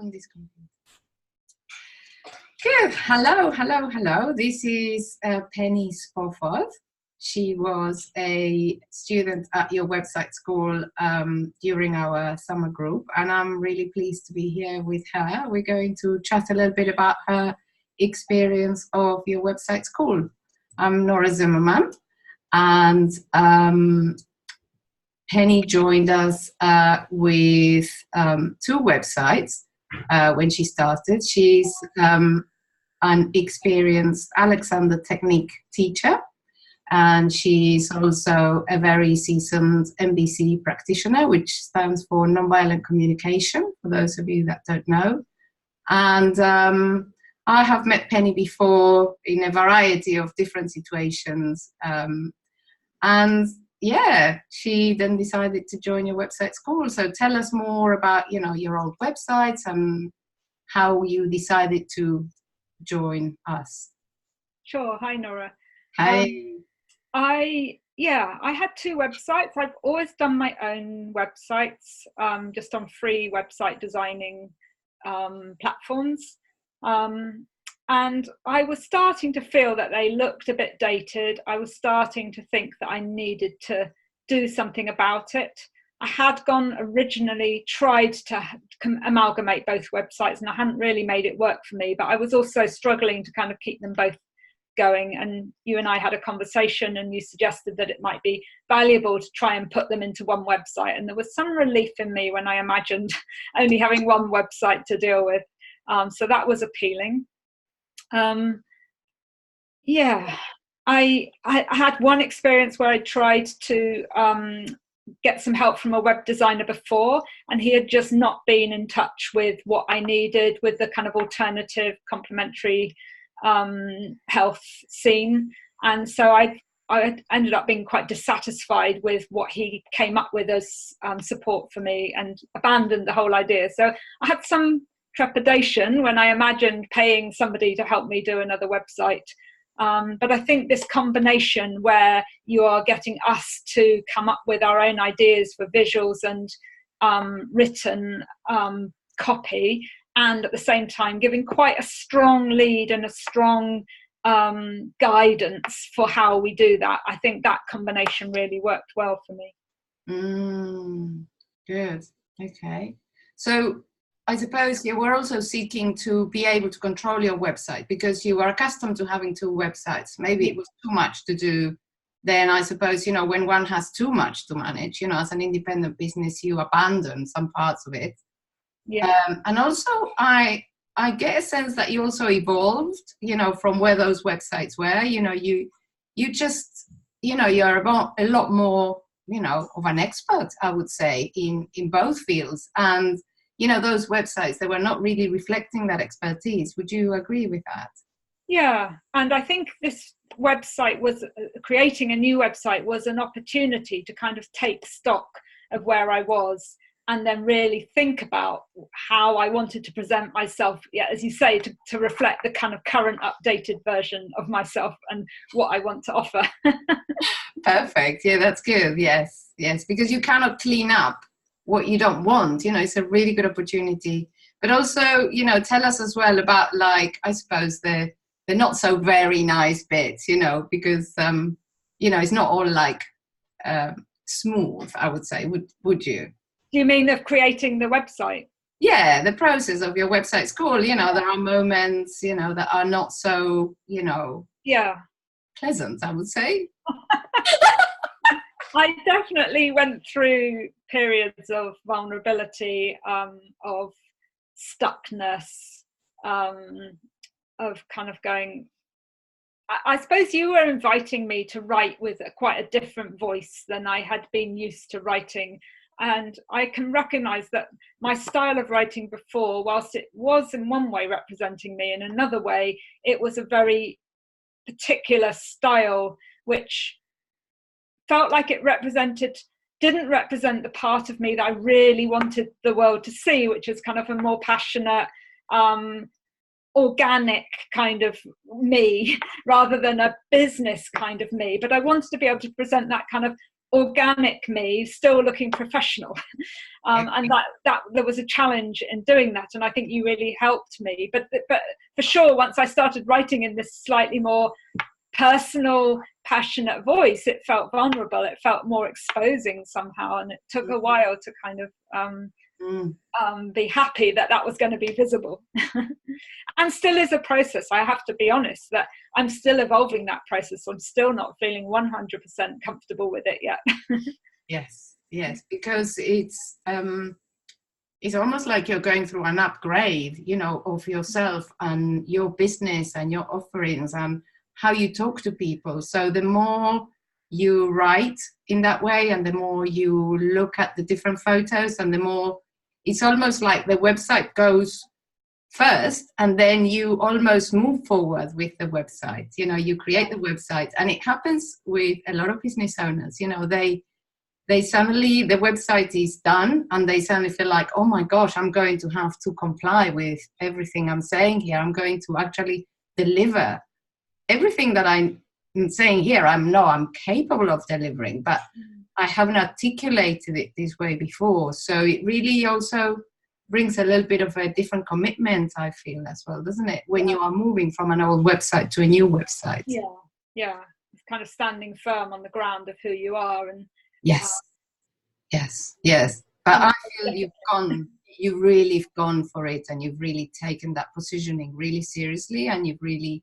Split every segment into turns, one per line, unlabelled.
on this computer. Good. Hello. This is Penny Spawforth. She was a student at your website school during our summer group, and I'm really pleased to be here with her. We're going to chat a little bit about her experience of your website school. I'm Nora Zimmerman, and Penny joined us with two websites when she started. She's an experienced Alexander Technique teacher, and she's also a very seasoned MBC practitioner, which stands for Nonviolent Communication, for those of you that don't know. And I have met Penny before in a variety of different situations. And yeah, she then decided to join your website school. So tell us more about, your old websites and how you decided to join us.
Sure. Hi, Nora.
Hi.
I had two websites. I've always done my own websites, just on free website designing platforms. And I was starting to feel that they looked a bit dated. I was starting to think that I needed to do something about it. I had originally tried to amalgamate both websites, and I hadn't really made it work for me, but I was also struggling to kind of keep them both going. And you and I had a conversation, and you suggested that it might be valuable to try and put them into one website. And there was some relief in me when I imagined only having one website to deal with. So that was appealing. I had one experience where I tried to get some help from a web designer before, and he had just not been in touch with what I needed with the kind of alternative complementary health scene. And so I ended up being quite dissatisfied with what he came up with as support for me, and abandoned the whole idea. So I had some trepidation when I imagined paying somebody to help me do another website. But I think this combination where you are getting us to come up with our own ideas for visuals and written copy, and at the same time giving quite a strong lead and a strong guidance for how we do that, I think that combination really worked well for me.
Good. Okay. So I suppose you were also seeking to be able to control your website because you were accustomed to having two websites. Maybe it was too much to do. Then I suppose, when one has too much to manage, as an independent business, you abandon some parts of it.
Yeah.
And also I get a sense that you also evolved, from where those websites were. You just, you're a lot more, of an expert, I would say, in both fields. And those websites, they were not really reflecting that expertise. Would you agree with that?
Yeah, and I think this website was, creating a new website was an opportunity to kind of take stock of where I was, and then really think about how I wanted to present myself, as you say, to reflect the kind of current updated version of myself and what I want to offer.
Perfect. Yeah, that's good. Yes, because you cannot clean up what you don't want. It's a really good opportunity. But also, tell us as well about, I suppose the not so very nice bits, because it's not all smooth, I would say. Would you?
Do you mean of creating the website?
Yeah, the process of your website school. There are moments, that are not so, pleasant, I would say.
I definitely went through periods of vulnerability, of stuckness, of kind of going. I suppose you were inviting me to write with quite a different voice than I had been used to writing. And I can recognize that my style of writing before, whilst it was in one way representing me, in another way, it was a very particular style, which felt like it didn't represent the part of me that I really wanted the world to see, which is kind of a more passionate, organic kind of me, rather than a business kind of me. But I wanted to be able to present that kind of organic me still looking professional. And that there was a challenge in doing that, and I think you really helped me. But for sure, once I started writing in this slightly more personal, passionate voice, it felt vulnerable, it felt more exposing somehow, and it took a while to kind of be happy that that was going to be visible. And still is a process. I have to be honest that I'm still evolving that process. I'm still not feeling 100% comfortable with it yet.
Yes, because it's almost like you're going through an upgrade, you know, of yourself and your business and your offerings and how you talk to people. So the more you write in that way and the more you look at the different photos, and the more it's almost like the website goes first and then you almost move forward with the website. You know, you create the website, and it happens with a lot of business owners. You know, they suddenly, the website is done and they suddenly feel like, oh my gosh, I'm going to have to comply with everything I'm saying here. I'm going to actually deliver everything that I'm saying here. I'm capable of delivering, but I haven't articulated it this way before. So it really also brings a little bit of a different commitment, I feel, as well, doesn't it? When you are moving from an old website to a new website.
Yeah. It's kind of standing firm on the ground of who you are. And
yes. But I feel you've really gone for it, and you've really taken that positioning really seriously, and you've really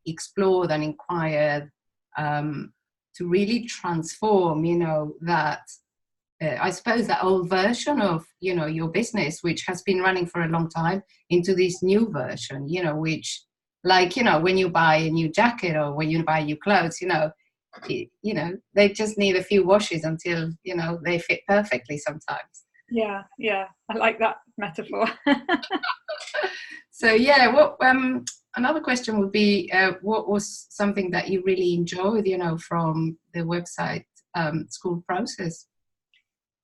explored and inquired to really transform, you know, that I suppose that old version of, you know, your business, which has been running for a long time, into this new version, you know, which, like, you know, when you buy a new jacket or when you buy new clothes, you know, they just need a few washes until, you know, they fit perfectly sometimes.
Yeah, I like that metaphor.
So what another question would be, what was something that you really enjoyed, you know, from the website school process?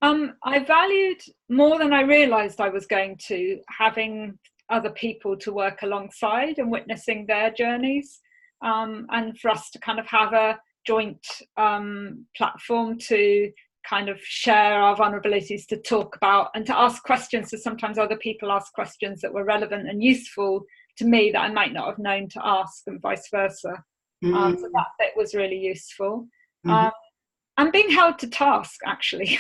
I valued, more than I realized I was going to, having other people to work alongside and witnessing their journeys, and for us to kind of have a joint platform to kind of share our vulnerabilities, to talk about and to ask questions. So sometimes other people ask questions that were relevant and useful to me that I might not have known to ask, and vice versa. So that bit was really useful. And being held to task, actually.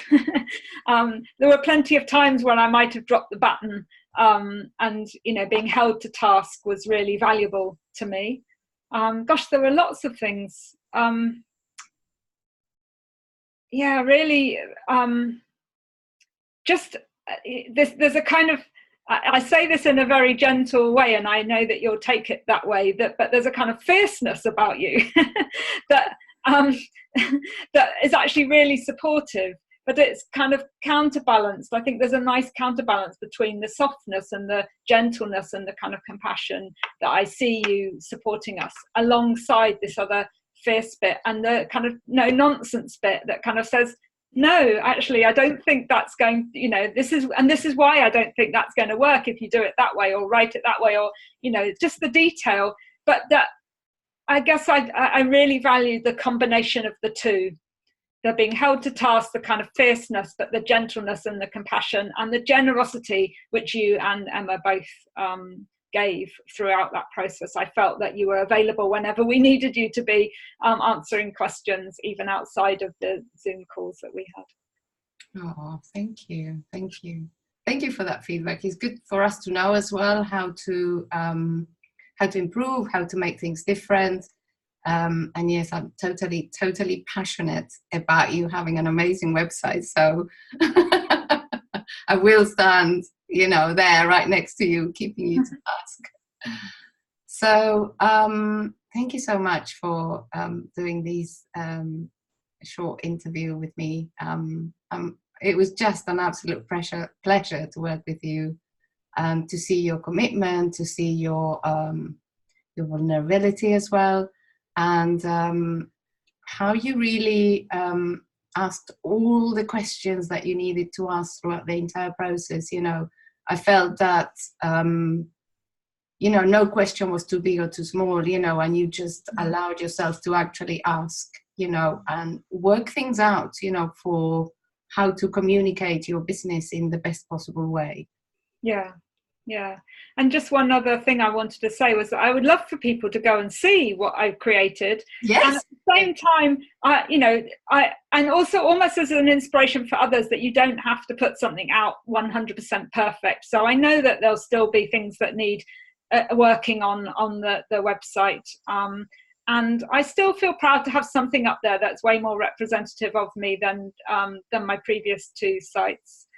There were plenty of times when I might have dropped the button, and, you know, being held to task was really valuable to me. There were lots of things. Really, there's a kind of, I say this in a very gentle way, and I know that you'll take it that way, but there's a kind of fierceness about you that that is actually really supportive, but it's kind of counterbalanced. I think there's a nice counterbalance between the softness and the gentleness and the kind of compassion that I see you supporting us, alongside this other fierce bit and the kind of no nonsense bit that kind of says, no, actually, I don't think that's going, you know, this is why I don't think that's going to work if you do it that way or write it that way, or, you know, just the detail. But that, I guess I really value the combination of the two. They're being held to task, the kind of fierceness, but the gentleness and the compassion and the generosity, which you and Emma both gave throughout that process. I felt that you were available whenever we needed you to be, answering questions, even outside of the Zoom calls that we had.
Oh, thank you. Thank you for that feedback. It's good for us to know as well how to improve, how to make things different. And yes, I'm totally passionate about you having an amazing website. So I will stand, you know, there right next to you, keeping you to task. So thank you so much for doing this short interview with me. It was just an absolute pleasure to work with you, to see your commitment, to see your vulnerability as well, and how you really asked all the questions that you needed to ask throughout the entire process. You know, I felt that, you know, no question was too big or too small, you know, and you just allowed yourself to actually ask you know, and work things out, you know, for how to communicate your business in the best possible way.
Yeah. Yeah. And just one other thing I wanted to say was that I would love for people to go and see what I've created.
Yes.
And at the same time, and also almost as an inspiration for others, that you don't have to put something out 100% perfect. So I know that there'll still be things that need working on the website. And I still feel proud to have something up there that's way more representative of me than my previous two sites.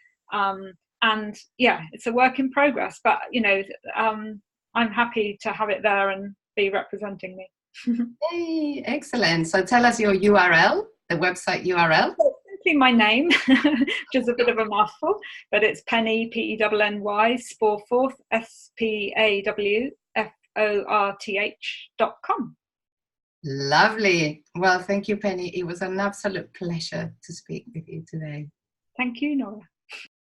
And yeah, it's a work in progress, but you know, I'm happy to have it there and be representing me.
Hey, excellent. So tell us your URL, the website URL.
Simply my name, which is a bit of a mouthful, but it's Penny, Penny, Spawforth, Spawforth.com.
Lovely. Well, thank you, Penny. It was an absolute pleasure to speak with you today.
Thank you, Nora.